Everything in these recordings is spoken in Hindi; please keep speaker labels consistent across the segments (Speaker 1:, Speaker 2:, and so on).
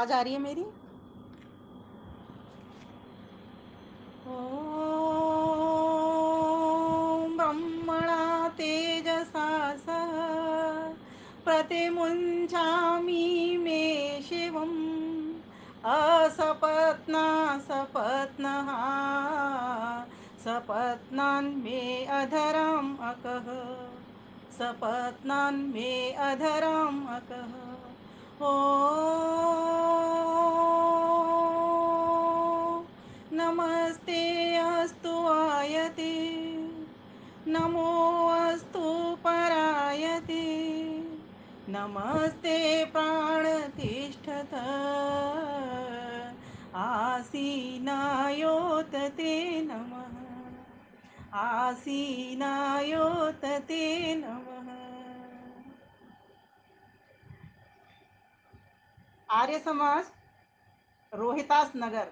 Speaker 1: आवाज आ रही है मेरी? ॐ ब्रह्मणा तेजसा सह प्रतिमुञ्चामि मे शिवम् असपत्ना सपत्नः सपत्नान् मे अधराम् अकः सपत्नान् मे अधराम् अकः ॐ नमस्ते अस्तु आयते नमो अस्तु परायते नमस्ते प्राणतिष्ठत आसीनायोतते नमः आसीनायोतते नमः। आर्य समाज रोहितास नगर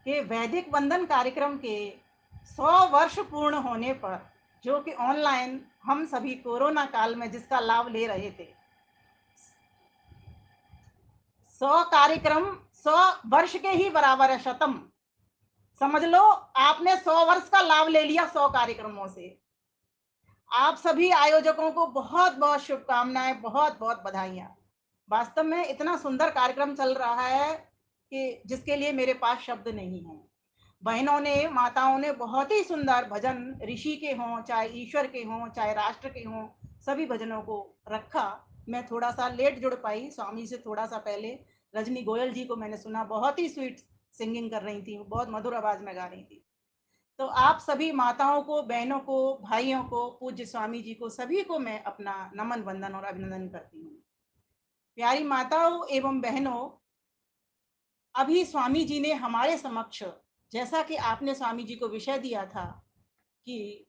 Speaker 1: के वैदिक वंदन कार्यक्रम के 100 वर्ष पूर्ण होने पर, जो कि ऑनलाइन हम सभी कोरोना काल में जिसका लाभ ले रहे थे, 100 कार्यक्रम 100 वर्ष के ही बराबर है, शतम समझ लो। आपने 100 वर्ष का लाभ ले लिया 100 कार्यक्रमों से। आप सभी आयोजकों को बहुत बहुत शुभकामनाएं, बहुत बहुत बधाइयां। वास्तव में इतना सुंदर कार्यक्रम चल रहा है कि जिसके लिए मेरे पास शब्द नहीं है। बहनों ने, माताओं ने बहुत ही सुंदर भजन, ऋषि के हों चाहे ईश्वर के हों चाहे राष्ट्र के हों, सभी भजनों को रखा। मैं थोड़ा सा लेट जुड़ पाई, स्वामी से थोड़ा सा पहले रजनी गोयल जी को मैंने सुना, बहुत ही स्वीट सिंगिंग कर रही थी, बहुत मधुर आवाज में गा रही थी। तो आप सभी माताओं को, बहनों को, भाइयों को, पूज्य स्वामी जी को, सभी को मैं अपना नमन, वंदन और अभिनंदन करती हूँ। प्यारी माताओं एवं बहनों, अभी स्वामी जी ने हमारे समक्ष, जैसा कि आपने स्वामी जी को विषय दिया था कि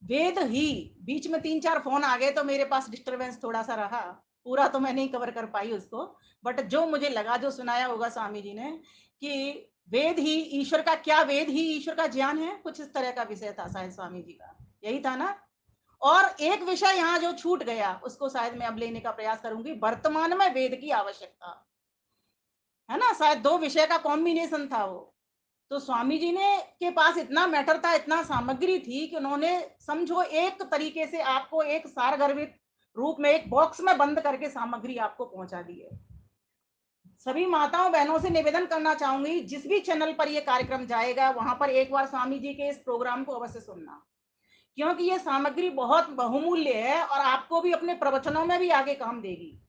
Speaker 1: वेद ही, बीच में 3-4 फोन आ गए तो मेरे पास डिस्टरबेंस थोड़ा सा रहा, पूरा तो मैं नहीं कवर कर पाई उसको, बट जो मुझे लगा, जो सुनाया होगा स्वामी जी ने कि वेद ही ईश्वर का, क्या वेद ही ईश्वर का ज्ञान है, कुछ इस तरह का विषय था शायद स्वामी जी का, यही था ना। और एक विषय यहाँ जो छूट गया उसको शायद मैं अब लेने का प्रयास करूंगी, वर्तमान में वेद की आवश्यकता है ना, शायद 2 विषय का कॉम्बिनेशन था वो। तो स्वामी जी ने के पास इतना मैटर था, इतना सामग्री थी कि उन्होंने, समझो, एक तरीके से आपको एक सारगर्भित रूप में एक बॉक्स में बंद करके सामग्री आपको पहुंचा दी है। सभी माताओं बहनों से निवेदन करना चाहूंगी, जिस भी चैनल पर यह कार्यक्रम जाएगा वहां पर एक बार स्वामी जी के इस प्रोग्राम को अवश्य सुनना, क्योंकि ये सामग्री बहुत बहुमूल्य है और आपको भी अपने प्रवचनों में भी आगे काम देगी।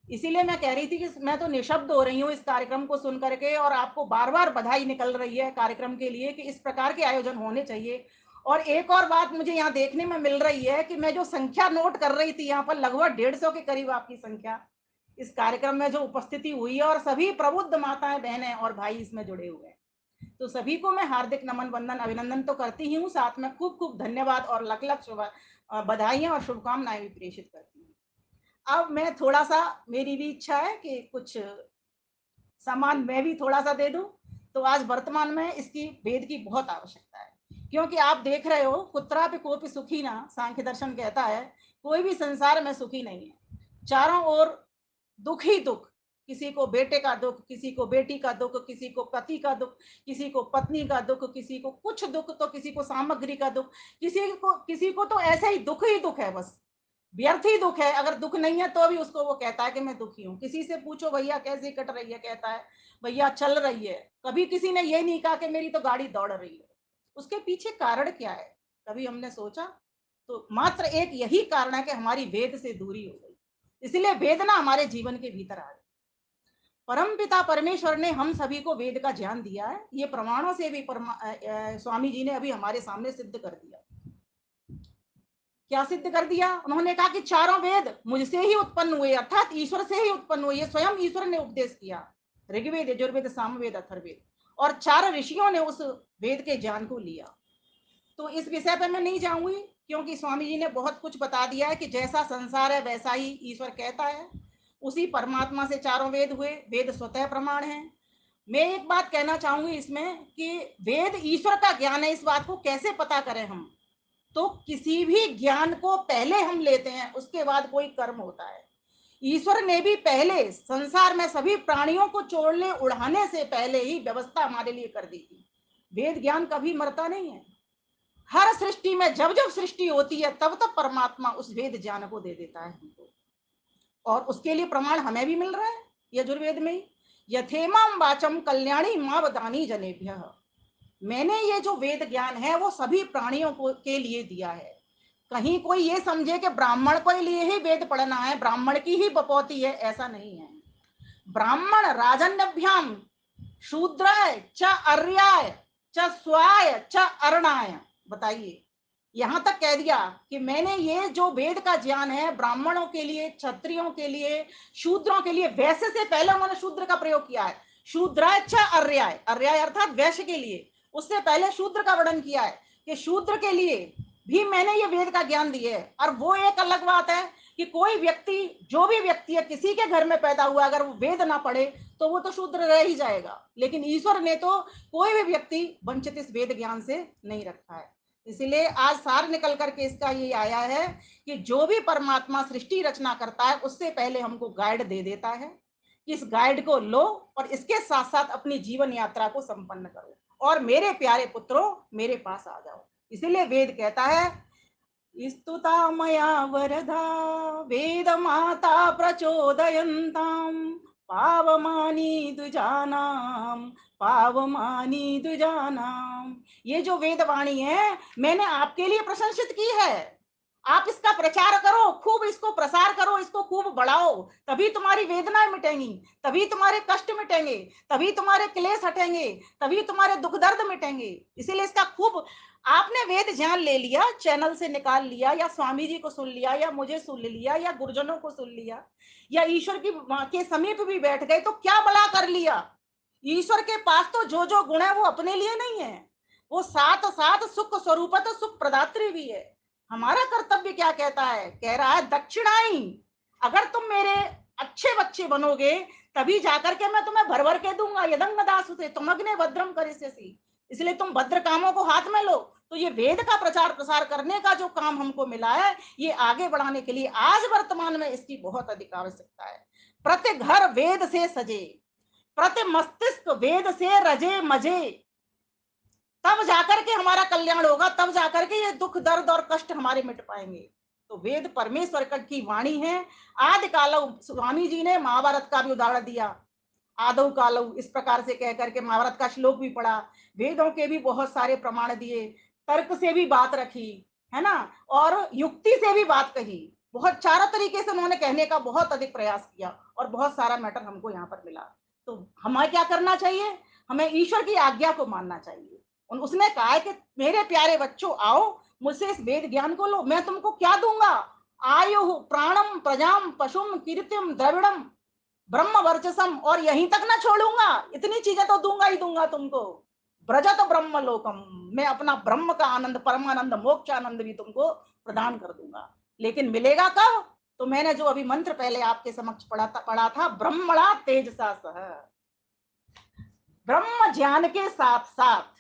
Speaker 1: इसीलिए मैं कह रही थी कि मैं तो निशब्द हो रही हूँ इस कार्यक्रम को सुन करके, और आपको बार बार बधाई निकल रही है कार्यक्रम के लिए कि इस प्रकार के आयोजन होने चाहिए। और एक और बात मुझे यहाँ देखने में मिल रही है कि मैं जो संख्या नोट कर रही थी, यहाँ पर लगभग 150 के करीब आपकी संख्या इस कार्यक्रम में जो उपस्थिति हुई है, और सभी प्रबुद्ध माताएं, बहनें और भाई इसमें जुड़े हुए हैं। तो सभी को मैं हार्दिक नमन, वंदन, अभिनंदन तो करती ही हूँ, साथ में खूब खूब धन्यवाद और लख लख बधाइयां और शुभकामनाएं भी प्रेषित करती हूँ। अब मैं थोड़ा सा, मेरी भी इच्छा है कि कुछ सामान मैं भी थोड़ा सा दे दूं। तो आज वर्तमान में इसकी, वेद की बहुत आवश्यकता है, क्योंकि आप देख रहे हो, कुत्रापि कोपि सुखी ना, सांख्य दर्शन कहता है, कोई भी संसार में सुखी नहीं है, चारों ओर दुख ही दुख। किसी को बेटे का दुख, किसी को बेटी का दुख, किसी को पति का दुख, किसी को पत्नी का दुख, किसी को कुछ दुख, तो किसी को सामग्री का दुख, किसी को तो ऐसे ही दुख है, बस व्यर्थ ही दुख है। अगर दुख नहीं है तो भी उसको वो कहता है कि मैं दुखी हूँ। किसी से पूछो भैया कैसी कट रही है, कहता है भैया चल रही है। कभी किसी ने ये नहीं कहा कि मेरी तो गाड़ी दौड़ रही है। उसके पीछे कारण क्या है, कभी हमने सोचा? तो मात्र एक यही कारण है कि हमारी वेद से दूरी हो गई, इसलिए वेदना हमारे जीवन के भीतर आ गई। परम पिता परमेश्वर ने हम सभी को वेद का ज्ञान दिया है, ये प्रमाणों से भी स्वामी जी ने अभी हमारे सामने सिद्ध कर दिया। क्या सिद्ध कर दिया? उन्होंने कहा कि चारों वेद मुझसे ही उत्पन्न हुए, अर्थात ईश्वर से ही उत्पन्न हुए, स्वयं ईश्वर ने उपदेश किया। ऋग्वेद, यजुर्वेद, सामवेद, अथर्वेद, और 4 ऋषियों ने उस वेद के ज्ञान को लिया। तो इस विषय पर मैं नहीं जाऊंगी, क्योंकि स्वामी जी ने बहुत कुछ बता दिया है कि जैसा संसार है वैसा ही ईश्वर कहता है। उसी परमात्मा से चारों वेद हुए, वेद स्वतः प्रमाण है। मैं एक बात कहना चाहूंगी इसमें कि वेद ईश्वर का ज्ञान है, इस बात को कैसे पता करें हम? तो किसी भी ज्ञान को पहले हम लेते हैं, उसके बाद कोई कर्म होता है। ईश्वर ने भी पहले संसार में सभी प्राणियों को छोड़ने उड़ाने से पहले ही व्यवस्था हमारे लिए कर दी थी। वेद ज्ञान कभी मरता नहीं है। हर सृष्टि में जब जब सृष्टि होती है तब तब परमात्मा उस वेद ज्ञान को दे देता है हमको, और उसके लिए प्रमाण हमें भी मिल रहा है यजुर्वेद में ही। यथेमाम वाचम कल्याणी मां वदानी जनेभ्य, मैंने ये जो वेद ज्ञान है वो सभी प्राणियों को के लिए दिया है। कहीं कोई ये समझे कि ब्राह्मण के लिए ही वेद पढ़ना है, ब्राह्मण की ही बपौती है, ऐसा नहीं है। ब्राह्मण राजन्यभ्याम शूद्राय च अर्याय च स्वाय च अर्णाय, बताइए, यहां तक कह दिया कि मैंने ये जो वेद का ज्ञान है ब्राह्मणों के लिए, क्षत्रियों के लिए, शूद्रों के लिए, वैसे से पहले उन्होंने शूद्र का प्रयोग किया है। शूद्राय च अर्याय, अर्याय अर्थात वैश्य के लिए, उससे पहले शूद्र का वर्णन किया है कि शूद्र के लिए भी मैंने ये वेद का ज्ञान दिया है। और वो एक अलग बात है कि कोई व्यक्ति, जो भी व्यक्ति है, किसी के घर में पैदा हुआ, अगर वो वेद ना पढ़े तो वो तो शूद्र रह ही जाएगा। लेकिन ईश्वर ने तो कोई भी व्यक्ति वंचित इस वेद ज्ञान से नहीं रखा है। इसीलिए आज सार निकल करके इसका ये आया है कि जो भी परमात्मा सृष्टि रचना करता है उससे पहले हमको गाइड दे देता है। इस गाइड को लो और इसके साथ साथ अपनी जीवन यात्रा को संपन्न करो, और मेरे प्यारे पुत्रों मेरे पास आ जाओ। इसीलिए वेद कहता है, स्तुता मया वरदा वेद माता प्रचोदयन्ताम पावमानी द्विजानाम पावमानी द्विजानाम। ये जो वेदवाणी है मैंने आपके लिए प्रशंसित की है। आप इसका प्रचार करो, खूब इसको प्रसार करो, इसको खूब बढ़ाओ, तभी तुम्हारी वेदनाएं मिटेंगी, तभी तुम्हारे कष्ट मिटेंगे, तभी तुम्हारे क्लेश हटेंगे, तभी तुम्हारे दुख दर्द मिटेंगे। इसीलिए इसका खूब, आपने वेद ज्ञान ले लिया, चैनल से निकाल लिया, या स्वामी जी को सुन लिया, या मुझे सुन लिया, या गुरुजनों को सुन लिया, या ईश्वर की के समीप भी बैठ गए, तो क्या बड़ा कर लिया। ईश्वर के पास तो जो जो गुण है वो अपने लिए नहीं है, वो साथ साथ सुख स्वरूप तो सुख प्रदात्री भी है। हमारा कर्तव्य क्या कहता है, कह रहा है दक्षिणाई, अगर तुम मेरे अच्छे बच्चे बनोगे तभी जाकर के मैं तुम्हें भर भर के दूंगा। यदंग दासु से तुम अग्ने भद्रम करिष्यसि, इसलिए तुम भद्र कामों को हाथ में लो। तो ये वेद का प्रचार प्रसार करने का जो काम हमको मिला है, ये आगे बढ़ाने के लिए आज वर्तमान में इसकी बहुत अधिक आवश्यकता है। प्रति घर वेद से सजे, प्रति मस्तिष्क वेद से रजे मजे, तब जाकर के हमारा कल्याण होगा, तब जाकर के ये दुख दर्द और कष्ट हमारे मिट पाएंगे। तो वेद परमेश्वर की वाणी है। आदि कालौ, स्वामी जी ने महाभारत का भी उदाहरण दिया, आदौ कालौ, इस प्रकार से कह करके महाभारत का श्लोक भी पढ़ा, वेदों के भी बहुत सारे प्रमाण दिए, तर्क से भी बात रखी, है ना, और युक्ति से भी बात कही, बहुत चारों तरीके से उन्होंने कहने का बहुत अधिक प्रयास किया, और बहुत सारा मैटर हमको यहाँ पर मिला। तो हमें क्या करना चाहिए, हमें ईश्वर की आज्ञा को मानना चाहिए। उसने कहा है कि मेरे प्यारे बच्चों आओ, मुझसे इस वेद ज्ञान को लो, मैं तुमको क्या दूंगा, आयु प्राणम प्रजाम पशुम कीर्तिम द्रविड़म ब्रह्म वर्चसम, और यहीं तक ना छोड़ूंगा, इतनी चीजें तो दूंगा ही दूंगा तुमको। ब्रजत ब्रह्म लोकम, मैं अपना ब्रह्म का आनंद, परमानंद, मोक्ष आनंद भी तुमको प्रदान कर दूंगा। लेकिन मिलेगा कब, तो मैंने जो अभी मंत्र पहले आपके समक्ष पढ़ा था, ब्रह्मणा तेजसा सह, ब्रह्म ज्ञान के साथ साथ,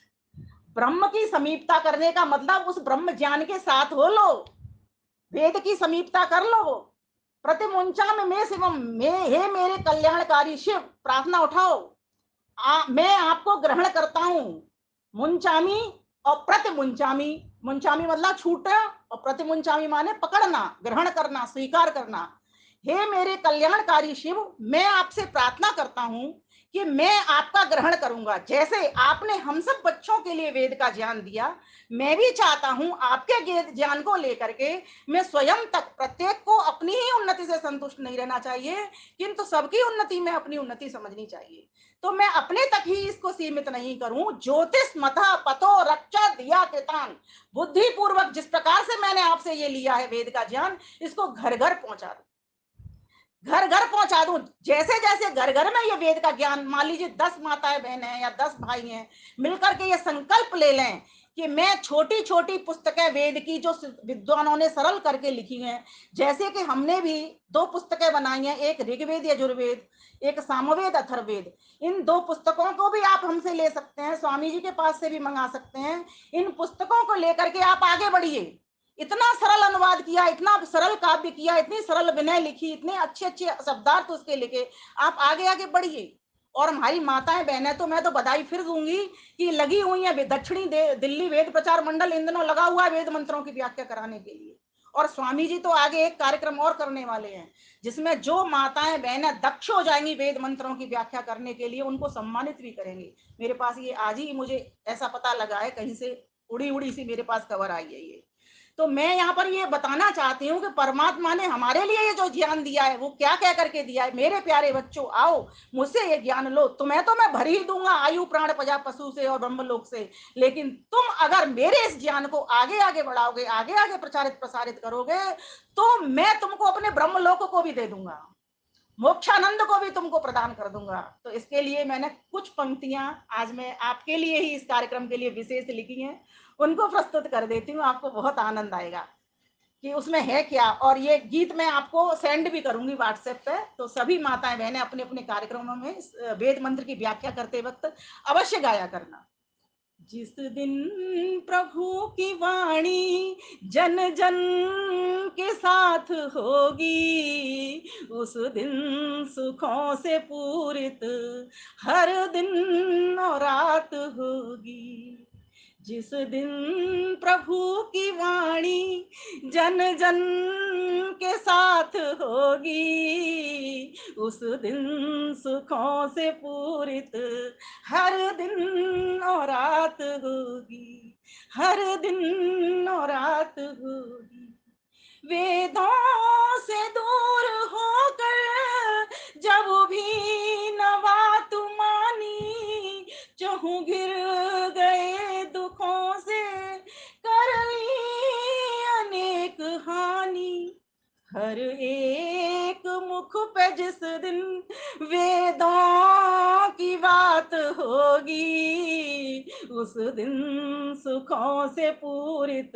Speaker 1: ब्रह्म की समीपता करने का मतलब उस ब्रह्म ज्ञान के साथ हो लो, वेद की समीपता कर लो। प्रतिमुंचा में मैं शिवम, मैं हे मेरे कल्याणकारी शिव, प्रार्थना उठाओ, मैं आपको ग्रहण करता हूं। मुंचामी और प्रतिमुंचामी, मुंचामी मतलब छूटा, और प्रतिमुंचामी माने पकड़ना, ग्रहण करना, स्वीकार करना। हे मेरे कल्याणकारी शिव, मैं आपसे प्रार्थना करता हूं कि मैं आपका ग्रहण करूंगा। जैसे आपने हम सब बच्चों के लिए वेद का ज्ञान दिया, मैं भी चाहता हूं आपके ज्ञान को लेकर के मैं स्वयं तक, प्रत्येक को अपनी ही उन्नति से संतुष्ट नहीं रहना चाहिए, किंतु सबकी उन्नति में अपनी उन्नति समझनी चाहिए। तो मैं अपने तक ही इसको सीमित नहीं करूं। ज्योतिष मथा पतो रक्षा दिया कृतान, बुद्धि पूर्वक जिस प्रकार से मैंने आपसे ये लिया है वेद का ज्ञान, इसको घर घर पहुंचा दूं, घर घर पहुंचा दूं। जैसे जैसे घर घर में ये वेद का ज्ञान, मान लीजिए 10 माताएं बहन है या 10 भाई हैं, मिलकर के ये संकल्प ले लें कि मैं छोटी छोटी पुस्तकें वेद की जो विद्वानों ने सरल करके लिखी हैं, जैसे कि हमने भी 2 पुस्तकें बनाई हैं, एक ऋग्वेद यजुर्वेद, एक सामवेद अथर्ववेद। इन 2 पुस्तकों को भी आप हमसे ले सकते हैं, स्वामी जी के पास से भी मंगा सकते हैं। इन पुस्तकों को लेकर के आप आगे बढ़िए, इतना सरल अनुवाद किया, इतना सरल काव्य किया, इतनी सरल विनय लिखी, इतने अच्छे-अच्छे शब्दार्थ उसके लिखे। आप आगे-आगे बढ़िए। और हमारी माताएँ बहनें तो मैं तो बधाई फिर दूँगी कि लगी हुई हैं दक्षिणी दिल्ली वेद प्रचार मंडल इन दिनों लगा हुआ है वेद मंत्रों की व्याख्या कराने के लिए। और स्वामी जी तो आगे एक कार्यक्रम और करने वाले हैं, जिसमें जो माताएँ बहनें दक्ष हो जाएँगी वेद मंत्रों की व्याख्या करने के लिए, उनको सम्मानित भी करेंगे। मेरे पास ये आज ही मुझे ऐसा पता लगा है, कहीं से उड़ी-उड़ी सी मेरे पास खबर आई है ये। तो मैं यहाँ पर ये बताना चाहती हूँ कि परमात्मा ने हमारे लिए ये जो ज्ञान दिया है वो क्या कह करके दिया है, मेरे प्यारे बच्चों आओ मुझसे ये ज्ञान लो, तुम्हें तो मैं भर ही दूंगा आयु प्राण प्रजा पशु से और ब्रह्मलोक से, लेकिन तुम अगर मेरे इस ज्ञान को आगे आगे बढ़ाओगे, आगे आगे प्रचारित प्रसारित करोगे, तो मैं तुमको अपने ब्रह्मलोक को भी दे दूंगा, मोक्षानंद को भी तुमको प्रदान कर दूंगा। तो इसके लिए मैंने कुछ पंक्तियां आज मैं आपके लिए ही इस कार्यक्रम के लिए विशेष लिखी हैं, उनको प्रस्तुत कर देती हूँ, आपको बहुत आनंद आएगा कि उसमें है क्या। और ये गीत मैं आपको सेंड भी करूंगी व्हाट्सएप पे, तो सभी माताएं बहनें अपने अपने कार्यक्रमों में वेद मंत्र की व्याख्या करते वक्त अवश्य गाया करना। जिस दिन प्रभु की वाणी जन जन के साथ होगी, उस दिन सुखों से पूरित हर दिन और रात होगी। जिस दिन प्रभु की वाणी जन जन के साथ होगी, उस दिन सुखों से पूरित हर दिन और रात होगी, हर दिन और रात होगी। वेदों से दूर होकर जब भी नवा मानी, चहु गिर गए दुखों से कर ली अनेक हानि। हर एक मुख पे जिस दिन वेदों की बात होगी, उस दिन सुखों से पूरित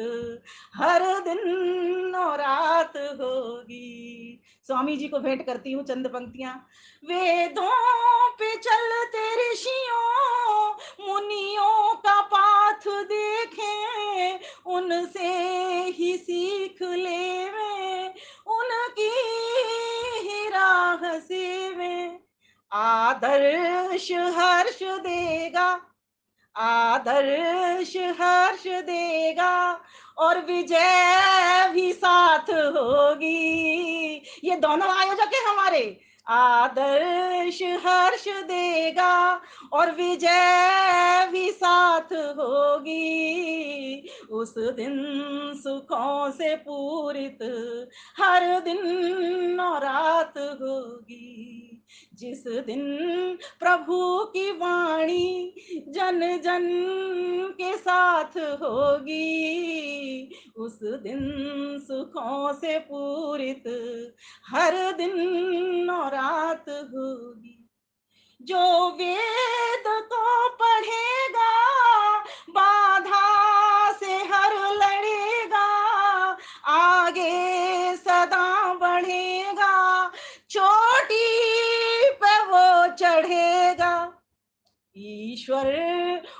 Speaker 1: हर दिन और रात होगी। स्वामी जी को भेंट करती हूँ चंद पंक्तियां। वेदों पे चलते ऋषियों मुनियों का पाथ देखें, उनसे ही सीख लेवें, उनकी ही राह सेवें। आदर्श हर्ष देगा, आदर्श हर्ष देगा और विजय भी साथ होगी। ये दोनों आयोजक है हमारे। आदर्श हर्ष देगा और विजय भी साथ होगी, उस दिन सुखों से पूरित हर दिन और रात होगी। जिस दिन प्रभु की वाणी जन जन के साथ होगी, उस दिन सुखों से पूरित हर दिन और रात होगी। जो वेद को पढ़ेगा बाधा से हर लड़ेगा, आगे सदा बढ़ेगा, चोटी पे वो चढ़ेगा। ईश्वर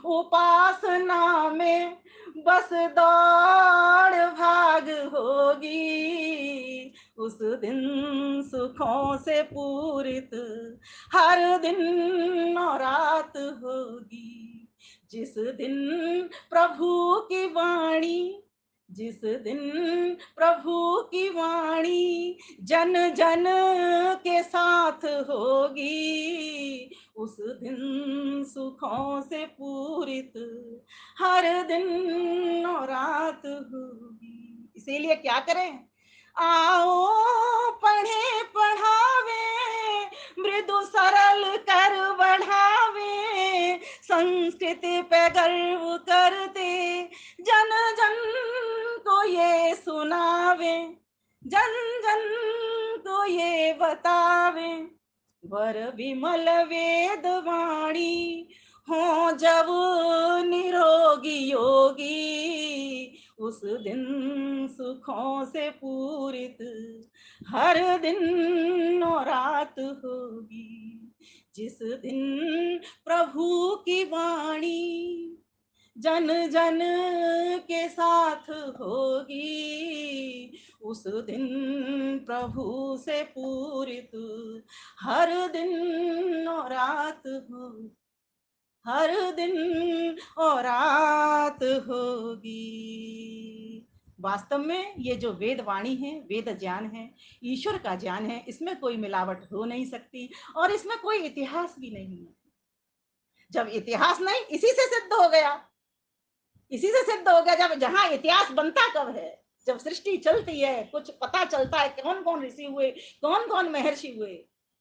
Speaker 1: उपासना में बस दौड़ भाग होगी, उस दिन सुखों से पूरित हर दिन और रात होगी। जिस दिन प्रभु की वाणी, जिस दिन प्रभु की वाणी जन जन के साथ होगी, उस दिन सुखों से पूरित हर दिन और रात होगी। इसीलिए क्या करें, आओ पढ़े पढ़ावे, मृदु सरल कर बढ़ावे, संस्कृति पे गर्व करते जन जन को ये सुनावे, जन जन को ये बतावे। वर विमल वेद वाणी हो जब निरोगी योगी, उस दिन सुखों से पूरित हर दिन और रात होगी। जिस दिन प्रभु की वाणी जन जन के साथ होगी, उस दिन प्रभु से पूरित हर दिन और रात हो, हर दिन और रात होगी। वास्तव में ये जो वेद वाणी है, वेद ज्ञान है, ईश्वर का ज्ञान है, इसमें कोई मिलावट हो नहीं सकती और इसमें कोई इतिहास भी नहीं है। जब इतिहास नहीं, इसी से सिद्ध हो गया, इसी से सिद्ध हो गया। जब जहां इतिहास बनता कब है, जब सृष्टि चलती है, कुछ पता चलता है कौन कौन ऋषि हुए, कौन कौन महर्षि हुए,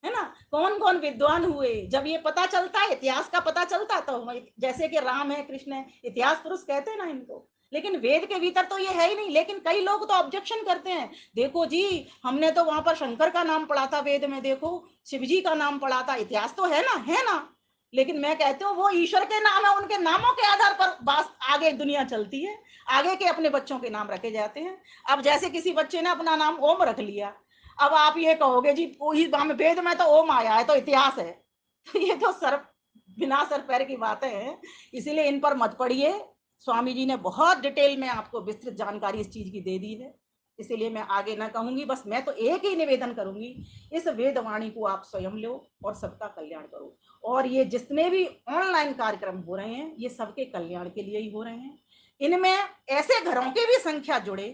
Speaker 1: है ना, कौन कौन विद्वान हुए, जब ये पता चलता है, इतिहास का पता चलता, तो जैसे कि राम है, कृष्ण है, इतिहास पुरुष कहते हैं ना इनको। लेकिन वेद के भीतर तो ये है ही नहीं। लेकिन कई लोग तो ऑब्जेक्शन करते हैं, देखो जी, हमने तो वहां पर शंकर का नाम पढ़ा था वेद में, देखो शिव जी का नाम पढ़ा था, इतिहास तो है ना, है ना। लेकिन मैं कहती हूँ वो ईश्वर के नाम है, उनके नामों के आधार पर बात आगे दुनिया चलती है, आगे के अपने बच्चों के नाम रखे जाते हैं। अब जैसे किसी बच्चे ने अपना नाम ओम रख लिया, अब आप ये कहोगे जी वही वेद में तो ओम आया है तो इतिहास है, तो ये तो सर बिना सर पैर की बातें हैं। इसीलिए इन पर मत पड़िए। स्वामी जी ने बहुत डिटेल में आपको विस्तृत जानकारी इस चीज की दे दी है, इसीलिए मैं आगे ना कहूंगी। बस मैं तो एक ही निवेदन करूंगी, इस वेदवाणी को आप स्वयं लो और सबका कल्याण करो। और ये जितने भी ऑनलाइन कार्यक्रम हो रहे हैं, ये सबके कल्याण के लिए ही हो रहे हैं। इनमें ऐसे घरों की भी संख्या जुड़े,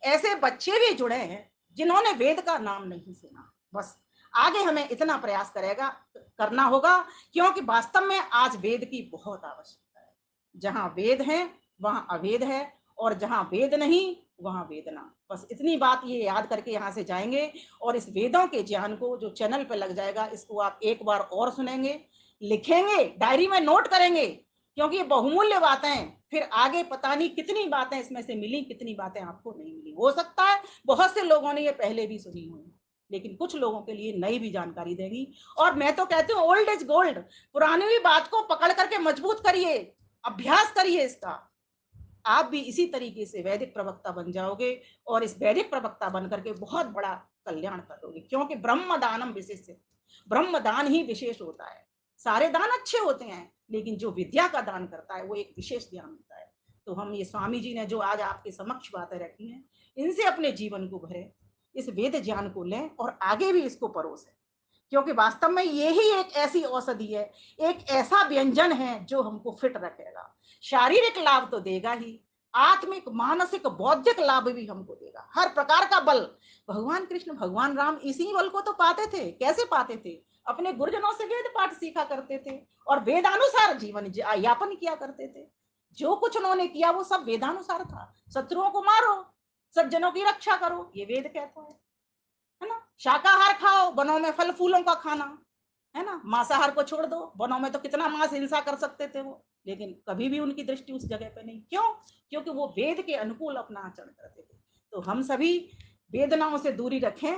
Speaker 1: ऐसे बच्चे भी जुड़े हैं जिन्होंने वेद का नाम नहीं सुना। बस आगे हमें इतना प्रयास करेगा करना होगा, क्योंकि वास्तव में आज वेद की बहुत आवश्यकता है। जहां वेद है वहां अवेद है, और जहां वेद नहीं वहां वेदना। बस इतनी बात ये याद करके यहाँ से जाएंगे, और इस वेदों के ज्ञान को जो चैनल पे लग जाएगा, इसको आप एक बार और सुनेंगे, लिखेंगे, डायरी में नोट करेंगे, क्योंकि ये बहुमूल्य बातें हैं। फिर आगे पता नहीं कितनी बातें इसमें से मिली, कितनी बातें आपको नहीं मिली। हो सकता है बहुत से लोगों ने ये पहले भी सुनी हुई, लेकिन कुछ लोगों के लिए नई भी जानकारी देगी। और मैं तो कहती हूँ ओल्ड इज गोल्ड, पुरानी भी बात को पकड़ करके मजबूत करिए, अभ्यास करिए इसका। आप भी इसी तरीके से वैदिक प्रवक्ता बन जाओगे, और इस वैदिक प्रवक्ता बन करके बहुत बड़ा कल्याण करोगे, क्योंकि ब्रह्म दानम विशेष, ब्रह्म दान ही विशेष होता है। सारे दान अच्छे होते हैं, लेकिन जो विद्या का दान करता है वो एक विशेष ज्ञान होता है। तो हम ये स्वामी जी ने जो आज आपके समक्ष बातें रखी हैं, इनसे अपने जीवन को भरें, इस वेद ज्ञान को लें और आगे भी इसको परोसें, क्योंकि वास्तव में यही एक ऐसी औषधि है, एक ऐसा व्यंजन है जो हमको फिट रखेगा। शारीरिक लाभ तो देगा ही, आत्मिक मानसिक बौद्धिक लाभ भी हमको देगा, हर प्रकार का बल। भगवान कृष्ण भगवान राम इसी बल को तो पाते थे। कैसे पाते थे? अपने गुरुजनों से वेद पाठ सीखा करते थे और वेदानुसार जीवन यापन किया करते थे। जो कुछ उन्होंने किया वो सब वेदानुसार था। शत्रुओं को मारो, सज्जनों की रक्षा करो, ये वेद कहता है ना। शाकाहार खाओ, वनों में फल फूलों का खाना, है ना। मांसाहार को छोड़ दो, वनों में तो कितना मांस हिंसा कर सकते थे वो, लेकिन कभी भी उनकी दृष्टि उस जगह पे नहीं। क्यों? क्योंकि वो वेद के अनुकूल अपना आचरण करते थे। तो हम सभी वेदनाओं से दूरी रखें,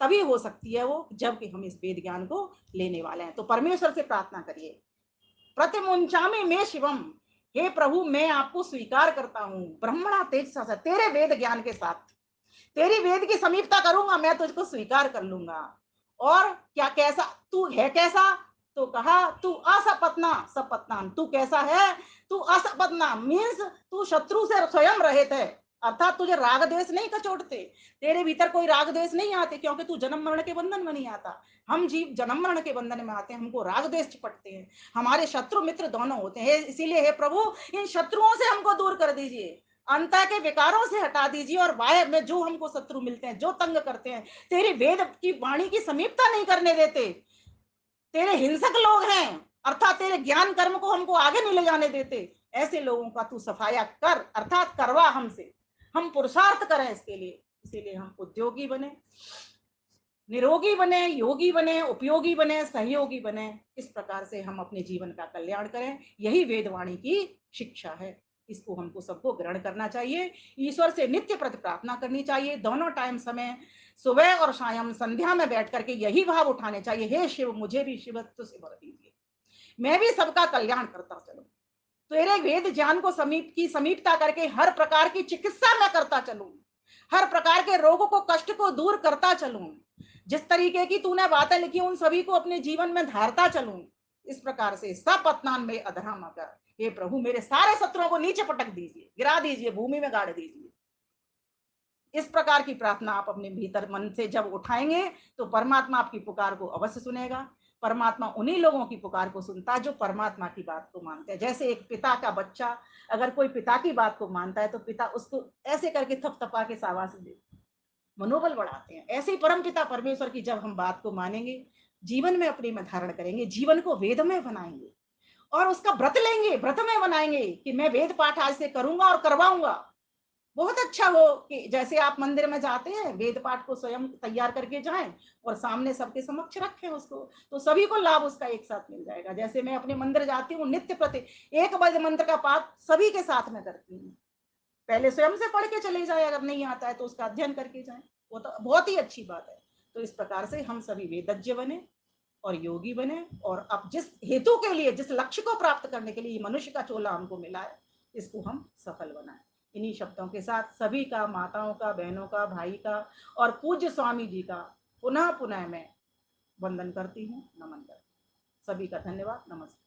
Speaker 1: तभी हो सकती है वो, जबकि हम इस वेद ज्ञान को लेने वाले हैं। तो परमेश्वर से प्रार्थना करिए, प्रतिमुंचामी में शिवम, हे प्रभु मैं आपको स्वीकार करता हूँ ब्रह्मणा तेज सा, तेरे वेद ज्ञान के साथ तेरी वेद की समीपता करूंगा, मैं तुझको स्वीकार कर लूंगा। और क्या, कैसा तू है, कैसा? तो कहा तू असपत्ना सपत्नान, तू कैसा है? तू असपत्ना मीन्स तू शत्रु से स्वयं रहित है, अर्थात तुझे राग द्वेष नहीं कचोटते, तेरे भीतर कोई राग द्वेष नहीं आते, क्योंकि तू जन्म मरण के बंधन में नहीं आता। हम जीव जन्म मरण के बंधन में आते हैं, हमको राग द्वेष चिपटते हैं, हमारे शत्रु मित्र दोनों होते हैं। इसीलिए हे प्रभु, इन शत्रुओं से हमको दूर कर दीजिए, अंतर के विकारों से हटा दीजिए, और बाह्य में जो हमको शत्रु मिलते हैं, जो तंग करते हैं, तेरी वेद की वाणी की समीपता नहीं करने देते, तेरे हिंसक लोग हैं, अर्थात तेरे ज्ञान कर्म को हमको आगे नहीं ले जाने देते, ऐसे लोगों का तू सफाया कर, अर्थात करवा हमसे, हम पुरुषार्थ करें इसके लिए। इसीलिए हम उद्योगी बने, निरोगी बने, योगी बने, उपयोगी बने, सहयोगी बने, इस प्रकार से हम अपने जीवन का कल्याण करें। यही वेदवाणी की शिक्षा है, इसको हमको सबको ग्रहण करना चाहिए। ईश्वर से नित्य प्रति प्रार्थना करनी चाहिए, दोनों टाइम समय, सुबह और शाम संध्या में बैठ करके यही भाव उठाने चाहिए, हे शिव मुझे भी शिवत्व से भर दीजिए, मैं भी सबका कल्याण करता चलूं, तेरे वेद ज्ञान को समीपता करके हर प्रकार की चिकित्सा मैं करता चलूं, हर प्रकार के रोगों को कष्ट को दूर करता चलूं, जिस तरीके की तूने बातें लिखी उन सभी को अपने जीवन में धारता चलूं। इस प्रकार से सपत्नान में अधर्म अगर, हे प्रभु मेरे सारे शत्रुओं को नीचे पटक दीजिए, गिरा दीजिए, भूमि में गाड़ दीजिए। इस प्रकार की प्रार्थना आप अपने भीतर मन से जब उठाएंगे तो परमात्मा आपकी पुकार को अवश्य सुनेगा। परमात्मा उन्हीं लोगों की पुकार को सुनता है जो परमात्मा की बात को मानते हैं। जैसे एक पिता का बच्चा अगर कोई पिता की बात को मानता है तो पिता उसको ऐसे करके थपथपा के शाबाशी देते हैं, मनोबल बढ़ाते हैं। ऐसे ही परम पिता परमेश्वर की जब हम बात को मानेंगे, जीवन में अपने में धारण करेंगे, जीवन को वेदमय बनाएंगे और उसका व्रत लेंगे, व्रतमय बनाएंगे कि मैं वेद पाठ आज से करूंगा और करवाऊंगा। बहुत अच्छा हो कि जैसे आप मंदिर में जाते हैं, वेद पाठ को स्वयं तैयार करके जाएं और सामने सबके समक्ष रखें उसको, तो सभी को लाभ उसका एक साथ मिल जाएगा। जैसे मैं अपने मंदिर जाती हूँ नित्य प्रति एक बजे मंत्र का पाठ सभी के साथ में करती हूँ। पहले स्वयं से पढ़ के चले जाए, अगर नहीं आता है तो उसका अध्ययन करके जाए, वो तो बहुत ही अच्छी बात है। तो इस प्रकार से हम सभी वेदज्ञ बने और योगी बने और अब जिस हेतु के लिए, जिस लक्ष्य को प्राप्त करने के लिए मनुष्य का चोला हमको मिला है, इसको हम सफल बनाए। इन्हीं शब्दों के साथ सभी का, माताओं का, बहनों का, भाई का और पूज्य स्वामी जी का पुनः पुनः मैं वंदन करती हूँ, नमन करती हूँ। सभी का धन्यवाद, नमस्कार।